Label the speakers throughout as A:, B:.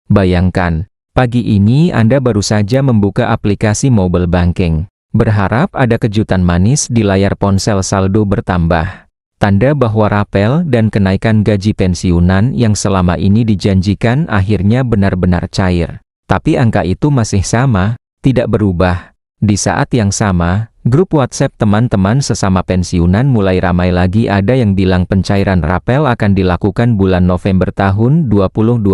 A: Bayangkan, pagi ini Anda baru saja membuka aplikasi mobile banking. Berharap ada kejutan manis di layar ponsel, saldo bertambah. Tanda bahwa rapel dan kenaikan gaji pensiunan yang selama ini dijanjikan akhirnya benar-benar cair. Tapi angka itu masih sama, tidak berubah. Di saat yang sama, grup WhatsApp teman-teman sesama pensiunan mulai ramai lagi. Ada yang bilang pencairan rapel akan dilakukan bulan November tahun 2025.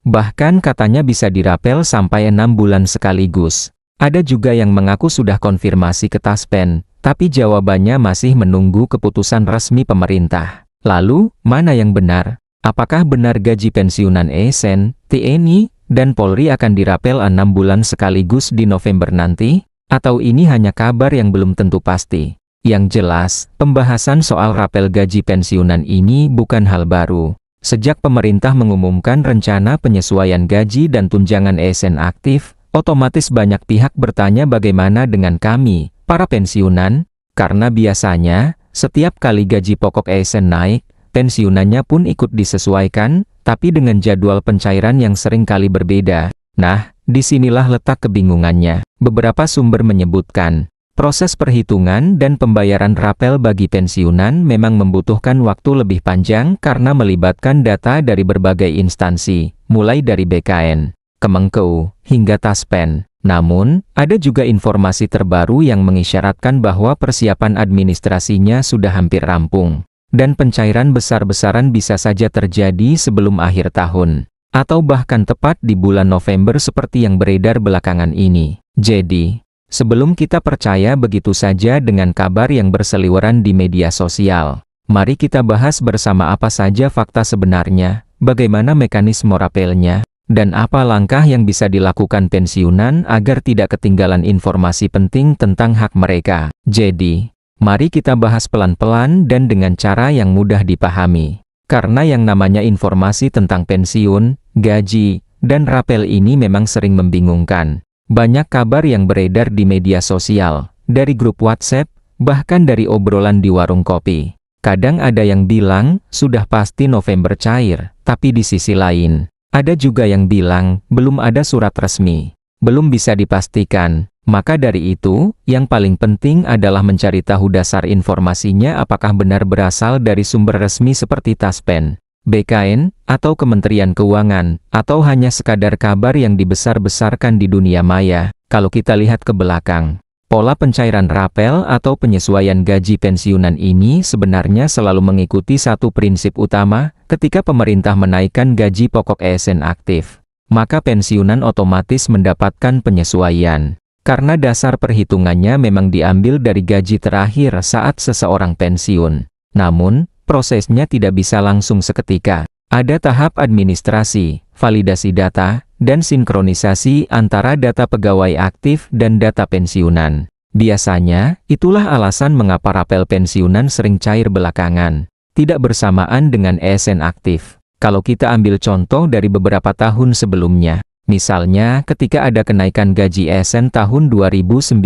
A: Bahkan katanya bisa dirapel sampai 6 bulan sekaligus. Ada juga yang mengaku sudah konfirmasi ke Taspen, tapi jawabannya masih menunggu keputusan resmi pemerintah. Lalu, mana yang benar? Apakah benar gaji pensiunan ASN, TNI, dan Polri akan dirapel 6 bulan sekaligus di November nanti? Atau ini hanya kabar yang belum tentu pasti? Yang jelas, pembahasan soal rapel gaji pensiunan ini bukan hal baru. Sejak pemerintah mengumumkan rencana penyesuaian gaji dan tunjangan ASN aktif, otomatis banyak pihak bertanya bagaimana dengan kami, para pensiunan, karena biasanya, setiap kali gaji pokok ASN naik, pensiunannya pun ikut disesuaikan, tapi dengan jadwal pencairan yang sering kali berbeda. Nah, disinilah letak kebingungannya. Beberapa sumber menyebutkan, proses perhitungan dan pembayaran rapel bagi pensiunan memang membutuhkan waktu lebih panjang karena melibatkan data dari berbagai instansi, mulai dari BKN, Kemenkeu, hingga Taspen. Namun, ada juga informasi terbaru yang mengisyaratkan bahwa persiapan administrasinya sudah hampir rampung, dan pencairan besar-besaran bisa saja terjadi sebelum akhir tahun, atau bahkan tepat di bulan November seperti yang beredar belakangan ini. Jadi, sebelum kita percaya begitu saja dengan kabar yang berseliweran di media sosial, mari kita bahas bersama apa saja fakta sebenarnya, bagaimana mekanisme rapelnya, dan apa langkah yang bisa dilakukan pensiunan agar tidak ketinggalan informasi penting tentang hak mereka. Jadi, mari kita bahas pelan-pelan dan dengan cara yang mudah dipahami. Karena yang namanya informasi tentang pensiun, gaji, dan rapel ini memang sering membingungkan. Banyak kabar yang beredar di media sosial, dari grup WhatsApp, bahkan dari obrolan di warung kopi. Kadang ada yang bilang, sudah pasti November cair, tapi di sisi lain, ada juga yang bilang, belum ada surat resmi, belum bisa dipastikan. Maka dari itu, yang paling penting adalah mencari tahu dasar informasinya apakah benar berasal dari sumber resmi seperti Taspen, BKN, atau Kementerian Keuangan, atau hanya sekadar kabar yang dibesar-besarkan di dunia maya. Kalau kita lihat ke belakang, pola pencairan rapel atau penyesuaian gaji pensiunan ini sebenarnya selalu mengikuti satu prinsip utama. Ketika pemerintah menaikkan gaji pokok ASN aktif, maka pensiunan otomatis mendapatkan penyesuaian. Karena dasar perhitungannya memang diambil dari gaji terakhir saat seseorang pensiun. Namun, prosesnya tidak bisa langsung seketika. Ada tahap administrasi, validasi data, dan sinkronisasi antara data pegawai aktif dan data pensiunan. Biasanya, itulah alasan mengapa rapel pensiunan sering cair belakangan, tidak bersamaan dengan ASN aktif. Kalau kita ambil contoh dari beberapa tahun sebelumnya, misalnya ketika ada kenaikan gaji ASN tahun 2019,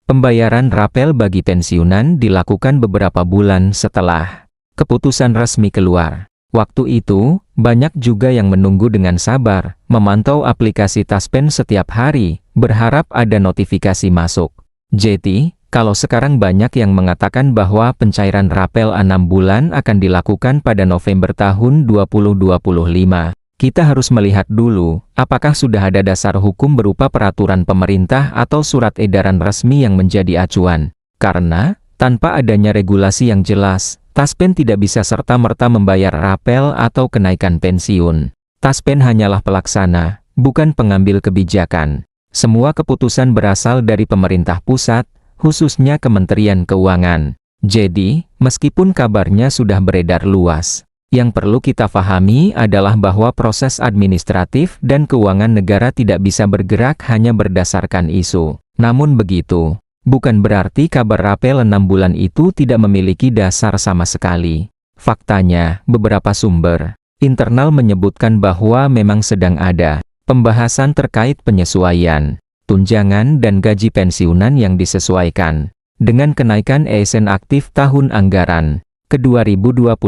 A: pembayaran rapel bagi pensiunan dilakukan beberapa bulan setelah keputusan resmi keluar. Waktu itu, banyak juga yang menunggu dengan sabar, memantau aplikasi Taspen setiap hari, berharap ada notifikasi masuk. Jadi, kalau sekarang banyak yang mengatakan bahwa pencairan rapel 6 bulan akan dilakukan pada November tahun 2025, kita harus melihat dulu, apakah sudah ada dasar hukum berupa peraturan pemerintah atau surat edaran resmi yang menjadi acuan. Karena, tanpa adanya regulasi yang jelas, Taspen tidak bisa serta-merta membayar rapel atau kenaikan pensiun. Taspen hanyalah pelaksana, bukan pengambil kebijakan. Semua keputusan berasal dari pemerintah pusat, khususnya Kementerian Keuangan. Jadi, meskipun kabarnya sudah beredar luas, yang perlu kita pahami adalah bahwa proses administratif dan keuangan negara tidak bisa bergerak hanya berdasarkan isu. Namun begitu, bukan berarti kabar rapel 6 bulan itu tidak memiliki dasar sama sekali. Faktanya, beberapa sumber internal menyebutkan bahwa memang sedang ada pembahasan terkait penyesuaian tunjangan dan gaji pensiunan yang disesuaikan dengan kenaikan ASN aktif tahun anggaran ke 2025.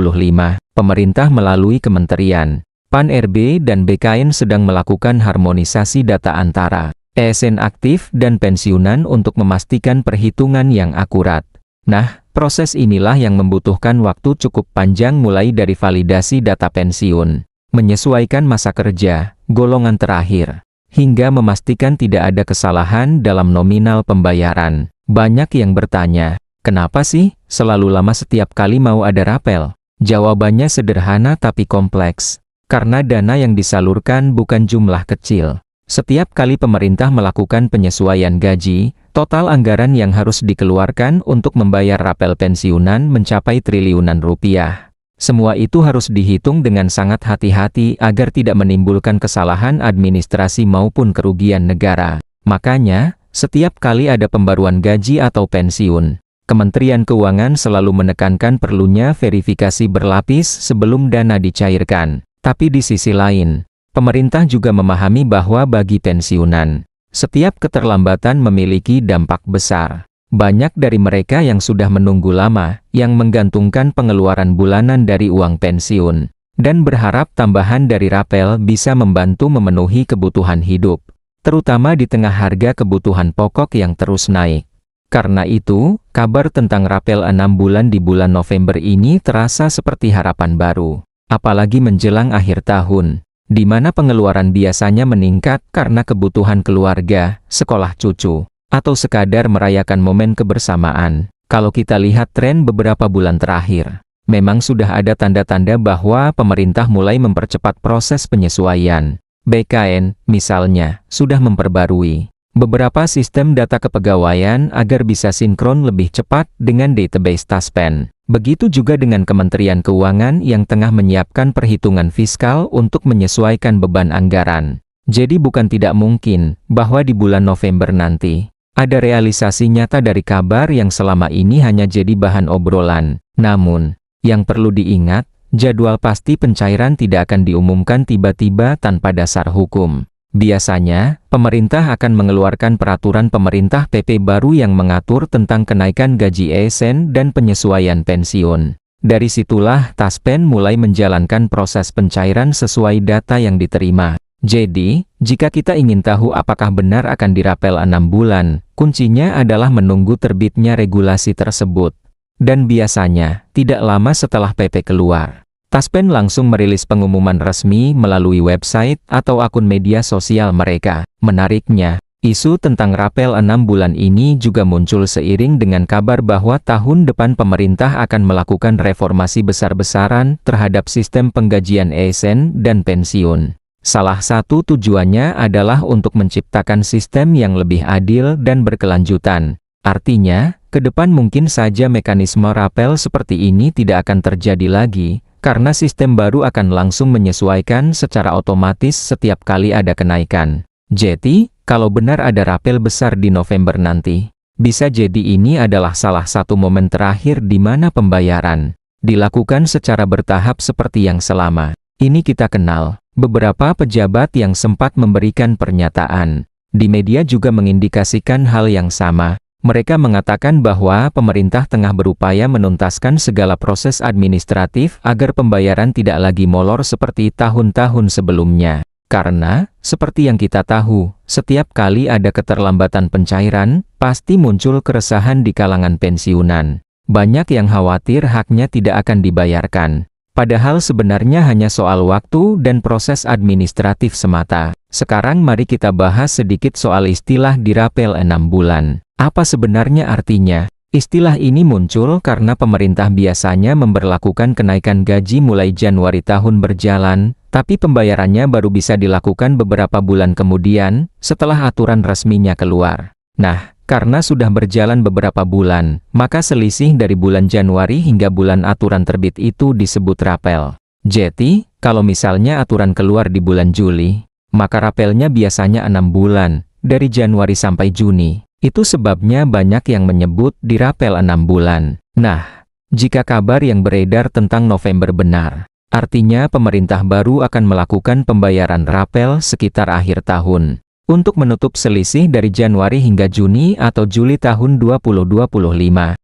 A: Pemerintah melalui Kementerian PAN-RB dan BKN sedang melakukan harmonisasi data antara ASN aktif dan pensiunan untuk memastikan perhitungan yang akurat. Nah, proses inilah yang membutuhkan waktu cukup panjang mulai dari validasi data pensiun, menyesuaikan masa kerja, golongan terakhir, hingga memastikan tidak ada kesalahan dalam nominal pembayaran. Banyak yang bertanya, kenapa sih selalu lama setiap kali mau ada rapel? Jawabannya sederhana tapi kompleks. Karena dana yang disalurkan bukan jumlah kecil. Setiap kali pemerintah melakukan penyesuaian gaji, total anggaran yang harus dikeluarkan untuk membayar rapel pensiunan mencapai triliunan rupiah. Semua itu harus dihitung dengan sangat hati-hati agar tidak menimbulkan kesalahan administrasi maupun kerugian negara. Makanya, setiap kali ada pembaruan gaji atau pensiun, Kementerian Keuangan selalu menekankan perlunya verifikasi berlapis sebelum dana dicairkan. Tapi di sisi lain, pemerintah juga memahami bahwa bagi pensiunan, setiap keterlambatan memiliki dampak besar. Banyak dari mereka yang sudah menunggu lama, yang menggantungkan pengeluaran bulanan dari uang pensiun, dan berharap tambahan dari rapel bisa membantu memenuhi kebutuhan hidup, terutama di tengah harga kebutuhan pokok yang terus naik. Karena itu, kabar tentang rapel 6 bulan di bulan November ini terasa seperti harapan baru. Apalagi menjelang akhir tahun, di mana pengeluaran biasanya meningkat karena kebutuhan keluarga, sekolah cucu, atau sekadar merayakan momen kebersamaan. Kalau kita lihat tren beberapa bulan terakhir, memang sudah ada tanda-tanda bahwa pemerintah mulai mempercepat proses penyesuaian. BKN, misalnya, sudah memperbarui beberapa sistem data kepegawaian agar bisa sinkron lebih cepat dengan database Taspen. Begitu juga dengan Kementerian Keuangan yang tengah menyiapkan perhitungan fiskal untuk menyesuaikan beban anggaran. Jadi bukan tidak mungkin bahwa di bulan November nanti ada realisasi nyata dari kabar yang selama ini hanya jadi bahan obrolan. Namun, yang perlu diingat, jadwal pasti pencairan tidak akan diumumkan tiba-tiba tanpa dasar hukum. Biasanya, pemerintah akan mengeluarkan peraturan pemerintah PP baru yang mengatur tentang kenaikan gaji ASN dan penyesuaian pensiun. Dari situlah Taspen mulai menjalankan proses pencairan sesuai data yang diterima. Jadi, jika kita ingin tahu apakah benar akan dirapel 6 bulan, kuncinya adalah menunggu terbitnya regulasi tersebut. Dan biasanya, tidak lama setelah PP keluar, Taspen langsung merilis pengumuman resmi melalui website atau akun media sosial mereka. Menariknya, isu tentang rapel 6 bulan ini juga muncul seiring dengan kabar bahwa tahun depan pemerintah akan melakukan reformasi besar-besaran terhadap sistem penggajian ASN dan pensiun. Salah satu tujuannya adalah untuk menciptakan sistem yang lebih adil dan berkelanjutan. Artinya, ke depan mungkin saja mekanisme rapel seperti ini tidak akan terjadi lagi, karena sistem baru akan langsung menyesuaikan secara otomatis setiap kali ada kenaikan. Jadi, kalau benar ada rapel besar di November nanti, bisa jadi ini adalah salah satu momen terakhir di mana pembayaran dilakukan secara bertahap seperti yang selama ini kita kenal. Beberapa pejabat yang sempat memberikan pernyataan di media juga mengindikasikan hal yang sama. Mereka mengatakan bahwa pemerintah tengah berupaya menuntaskan segala proses administratif agar pembayaran tidak lagi molor seperti tahun-tahun sebelumnya. Karena, seperti yang kita tahu, setiap kali ada keterlambatan pencairan, pasti muncul keresahan di kalangan pensiunan. Banyak yang khawatir haknya tidak akan dibayarkan. Padahal sebenarnya hanya soal waktu dan proses administratif semata. Sekarang mari kita bahas sedikit soal istilah dirapel 6 bulan. Apa sebenarnya artinya? Istilah ini muncul karena pemerintah biasanya memberlakukan kenaikan gaji mulai Januari tahun berjalan, tapi pembayarannya baru bisa dilakukan beberapa bulan kemudian, setelah aturan resminya keluar. Nah, karena sudah berjalan beberapa bulan, maka selisih dari bulan Januari hingga bulan aturan terbit itu disebut rapel. Jadi, kalau misalnya aturan keluar di bulan Juli, maka rapelnya biasanya 6 bulan, dari Januari sampai Juni. Itu sebabnya banyak yang menyebut dirapel 6 bulan. Nah, jika kabar yang beredar tentang November benar, artinya pemerintah baru akan melakukan pembayaran rapel sekitar akhir tahun, untuk menutup selisih dari Januari hingga Juni atau Juli tahun 2025.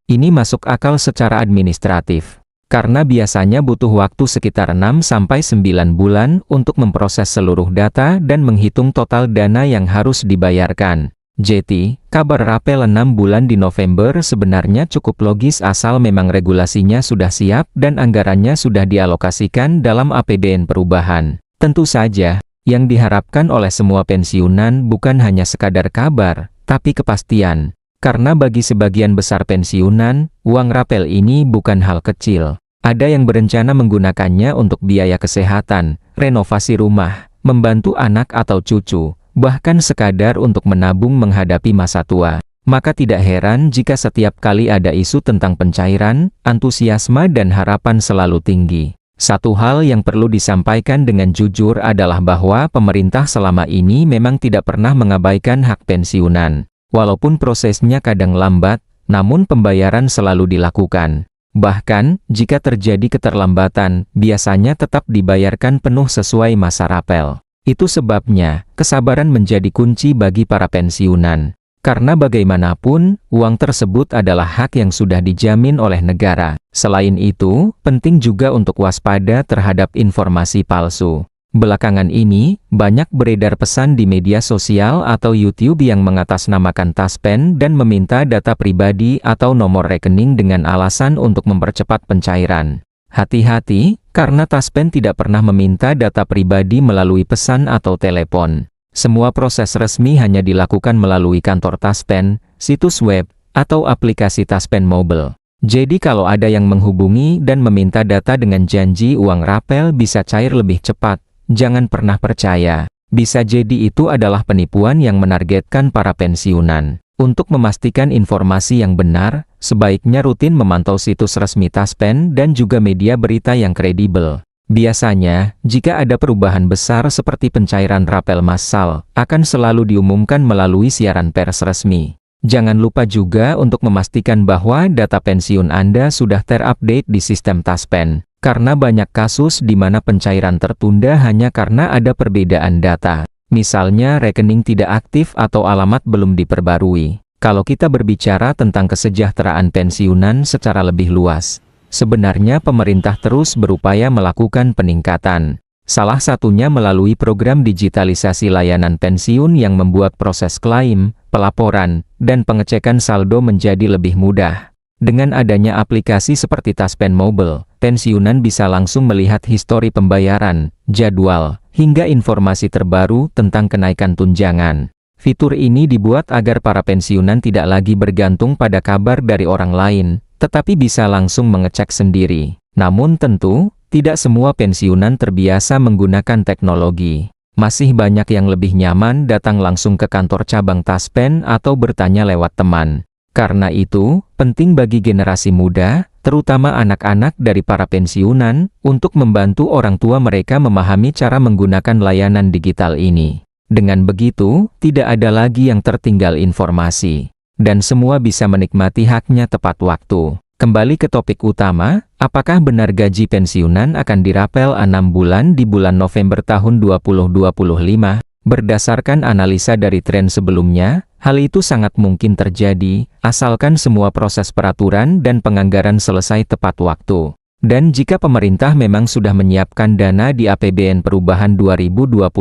A: Ini masuk akal secara administratif. karena biasanya butuh waktu sekitar 6-9 bulan untuk memproses seluruh data dan menghitung total dana yang harus dibayarkan. Jadi, kabar rapel 6 bulan di November sebenarnya cukup logis asal memang regulasinya sudah siap dan anggarannya sudah dialokasikan dalam APBN perubahan. Tentu saja, yang diharapkan oleh semua pensiunan bukan hanya sekadar kabar, tapi kepastian. Karena bagi sebagian besar pensiunan, uang rapel ini bukan hal kecil. Ada yang berencana menggunakannya untuk biaya kesehatan, renovasi rumah, membantu anak atau cucu, bahkan sekadar untuk menabung menghadapi masa tua. Maka tidak heran jika setiap kali ada isu tentang pencairan, antusiasme dan harapan selalu tinggi. Satu hal yang perlu disampaikan dengan jujur adalah bahwa pemerintah selama ini memang tidak pernah mengabaikan hak pensiunan. Walaupun prosesnya kadang lambat, namun pembayaran selalu dilakukan. Bahkan, jika terjadi keterlambatan, biasanya tetap dibayarkan penuh sesuai masa rapel. Itu sebabnya, kesabaran menjadi kunci bagi para pensiunan. Karena bagaimanapun, uang tersebut adalah hak yang sudah dijamin oleh negara. Selain itu, penting juga untuk waspada terhadap informasi palsu. Belakangan ini, banyak beredar pesan di media sosial atau YouTube yang mengatasnamakan Taspen dan meminta data pribadi atau nomor rekening dengan alasan untuk mempercepat pencairan. Hati-hati, karena Taspen tidak pernah meminta data pribadi melalui pesan atau telepon. Semua proses resmi hanya dilakukan melalui kantor Taspen, situs web, atau aplikasi Taspen Mobile. Jadi kalau ada yang menghubungi dan meminta data dengan janji uang rapel bisa cair lebih cepat, jangan pernah percaya. Bisa jadi itu adalah penipuan yang menargetkan para pensiunan. Untuk memastikan informasi yang benar, sebaiknya rutin memantau situs resmi Taspen dan juga media berita yang kredibel. Biasanya, jika ada perubahan besar seperti pencairan rapel massal, akan selalu diumumkan melalui siaran pers resmi. Jangan lupa juga untuk memastikan bahwa data pensiun Anda sudah terupdate di sistem Taspen, karena banyak kasus di mana pencairan tertunda hanya karena ada perbedaan data. Misalnya rekening tidak aktif atau alamat belum diperbarui. Kalau kita berbicara tentang kesejahteraan pensiunan secara lebih luas, sebenarnya pemerintah terus berupaya melakukan peningkatan. Salah satunya melalui program digitalisasi layanan pensiun yang membuat proses klaim, pelaporan, dan pengecekan saldo menjadi lebih mudah. Dengan adanya aplikasi seperti Taspen Mobile, pensiunan bisa langsung melihat histori pembayaran, jadwal, hingga informasi terbaru tentang kenaikan tunjangan. Fitur ini dibuat agar para pensiunan tidak lagi bergantung pada kabar dari orang lain, tetapi bisa langsung mengecek sendiri. Namun tentu, tidak semua pensiunan terbiasa menggunakan teknologi. Masih banyak yang lebih nyaman datang langsung ke kantor cabang Taspen atau bertanya lewat teman. Karena itu, penting bagi generasi muda, terutama anak-anak dari para pensiunan, untuk membantu orang tua mereka memahami cara menggunakan layanan digital ini. Dengan begitu, tidak ada lagi yang tertinggal informasi, dan semua bisa menikmati haknya tepat waktu. Kembali ke topik utama, apakah benar gaji pensiunan akan dirapel 6 bulan di bulan November tahun 2025? Berdasarkan analisa dari tren sebelumnya, hal itu sangat mungkin terjadi, asalkan semua proses peraturan dan penganggaran selesai tepat waktu. Dan jika pemerintah memang sudah menyiapkan dana di APBN perubahan 2025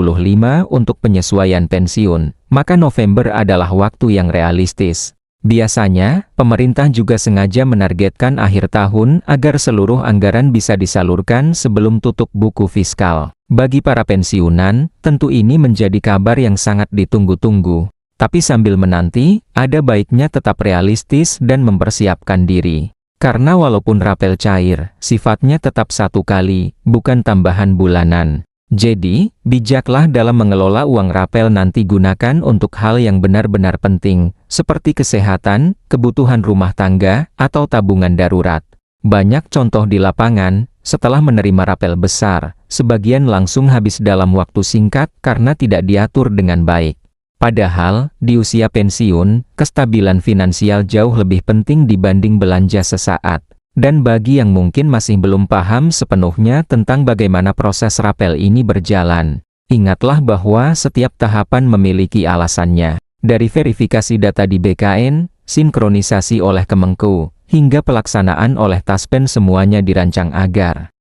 A: untuk penyesuaian pensiun, maka November adalah waktu yang realistis. Biasanya, pemerintah juga sengaja menargetkan akhir tahun agar seluruh anggaran bisa disalurkan sebelum tutup buku fiskal. Bagi para pensiunan, tentu ini menjadi kabar yang sangat ditunggu-tunggu. Tapi sambil menanti, ada baiknya tetap realistis dan mempersiapkan diri. Karena walaupun rapel cair, sifatnya tetap satu kali, bukan tambahan bulanan. Jadi, bijaklah dalam mengelola uang rapel nanti, gunakan untuk hal yang benar-benar penting, seperti kesehatan, kebutuhan rumah tangga, atau tabungan darurat. Banyak contoh di lapangan, setelah menerima rapel besar, sebagian langsung habis dalam waktu singkat karena tidak diatur dengan baik. Padahal, di usia pensiun, kestabilan finansial jauh lebih penting dibanding belanja sesaat. Dan bagi yang mungkin masih belum paham sepenuhnya tentang bagaimana proses rapel ini berjalan, ingatlah bahwa setiap tahapan memiliki alasannya. Dari verifikasi data di BKN, sinkronisasi oleh Kemenku, hingga pelaksanaan oleh Taspen semuanya dirancang agar